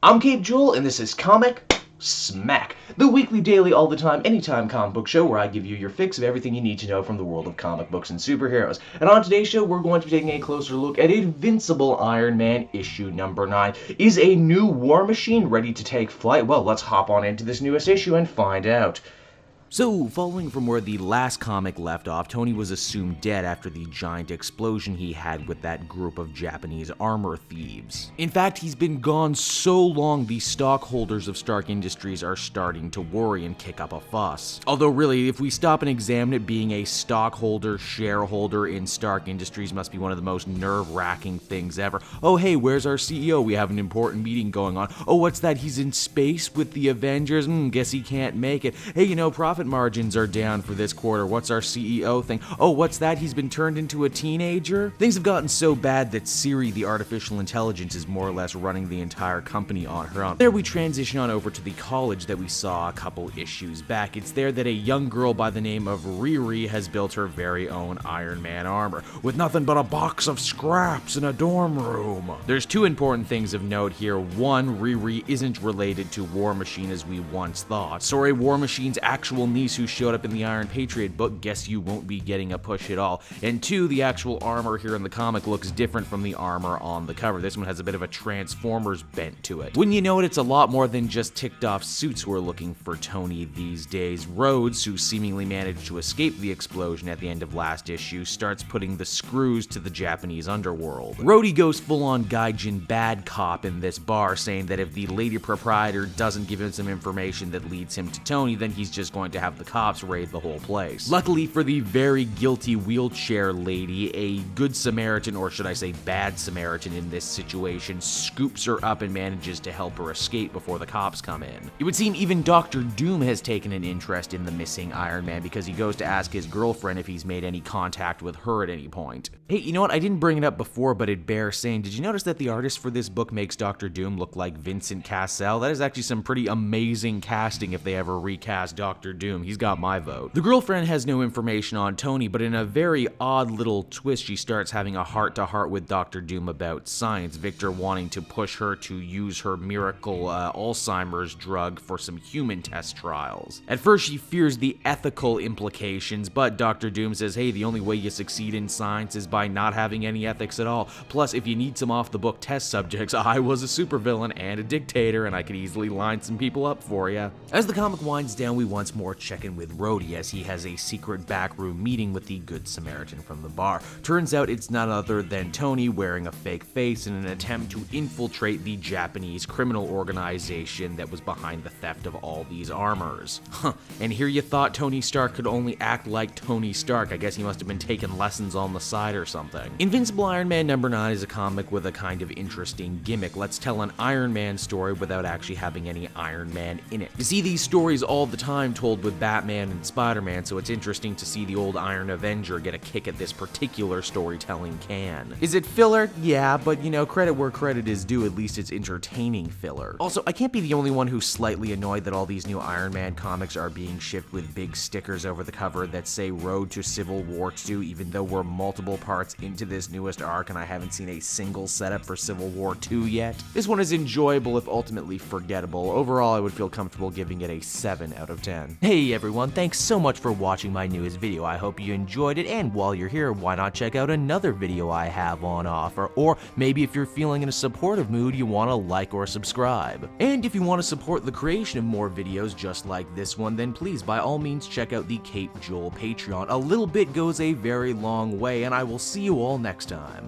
I'm Cape Joel, and this is Comic Smack, the weekly, daily, all the time, anytime comic book show where I give you your fix of everything you need to know from the world of comic books and superheroes. And on today's show, we're going to be taking a closer look at Invincible Iron Man issue number 9. Is a new war machine ready to take flight? Well, let's hop on into this newest issue and find out. So, following from where the last comic left off, Tony was assumed dead after the giant explosion he had with that group of Japanese armor thieves. In fact, he's been gone so long the stockholders of Stark Industries are starting to worry and kick up a fuss. Although really, if we stop and examine it, being a stockholder, shareholder in Stark Industries must be one of the most nerve-wracking things ever. Oh hey, where's our CEO? We have an important meeting going on. Oh, what's that? He's in space with the Avengers? Guess he can't make it. Hey, profit margins are down for this quarter. What's our CEO thing? Oh, what's that? He's been turned into a teenager? Things have gotten so bad that Siri, the artificial intelligence, is more or less running the entire company on her own. There we transition on over to the college that we saw a couple issues back. It's there that a young girl by the name of Riri has built her very own Iron Man armor, with nothing but a box of scraps in a dorm room. There's two important things of note here. One, Riri isn't related to War Machine as we once thought. Sorry, War Machine's actual niece who showed up in the Iron Patriot book, guess you won't be getting a push at all. And two, the actual armor here in the comic looks different from the armor on the cover. This one has a bit of a Transformers bent to it. Wouldn't you know it, it's a lot more than just ticked off suits who are looking for Tony these days. Rhodes, who seemingly managed to escape the explosion at the end of last issue, starts putting the screws to the Japanese underworld. Rhodey goes full-on Gaijin bad cop in this bar, saying that if the lady proprietor doesn't give him some information that leads him to Tony, then he's just going to have the cops raid the whole place. Luckily for the very guilty wheelchair lady, a good Samaritan, or should I say bad Samaritan in this situation, scoops her up and manages to help her escape before the cops come in. It would seem even Dr. Doom has taken an interest in the missing Iron Man because he goes to ask his girlfriend if he's made any contact with her at any point. Hey, you know what? I didn't bring it up before, but it bears saying, did you notice that the artist for this book makes Dr. Doom look like Vincent Cassel? That is actually some pretty amazing casting if they ever recast Dr. Doom. He's got my vote. The girlfriend has no information on Tony, but in a very odd little twist, she starts having a heart-to-heart with Dr. Doom about science, Victor wanting to push her to use her miracle Alzheimer's drug for some human test trials. At first, she fears the ethical implications, but Dr. Doom says, hey, the only way you succeed in science is by not having any ethics at all. Plus, if you need some off-the-book test subjects, I was a supervillain and a dictator, and I could easily line some people up for you. As the comic winds down, we once more check in with Rhodey as he has a secret backroom meeting with the Good Samaritan from the bar. Turns out it's none other than Tony wearing a fake face in an attempt to infiltrate the Japanese criminal organization that was behind the theft of all these armors. And here you thought Tony Stark could only act like Tony Stark. I guess he must have been taking lessons on the side or something. Invincible Iron Man number 9 is a comic with a kind of interesting gimmick. Let's tell an Iron Man story without actually having any Iron Man in it. You see these stories all the time told with Batman and Spider-Man, so it's interesting to see the old Iron Avenger get a kick at this particular storytelling can. Is it filler? Yeah, but credit where credit is due, at least it's entertaining filler. Also, I can't be the only one who's slightly annoyed that all these new Iron Man comics are being shipped with big stickers over the cover that say Road to Civil War 2, even though we're multiple parts into this newest arc and I haven't seen a single setup for Civil War 2 yet. This one is enjoyable if ultimately forgettable. Overall, I would feel comfortable giving it a 7 out of 10. Hey everyone, thanks so much for watching my newest video. I hope you enjoyed it, and while you're here, why not check out another video I have on offer, or maybe if you're feeling in a supportive mood, you want to like or subscribe. And if you want to support the creation of more videos just like this one, then please by all means check out the Cape Joel Patreon. A little bit goes a very long way, and I will see you all next time.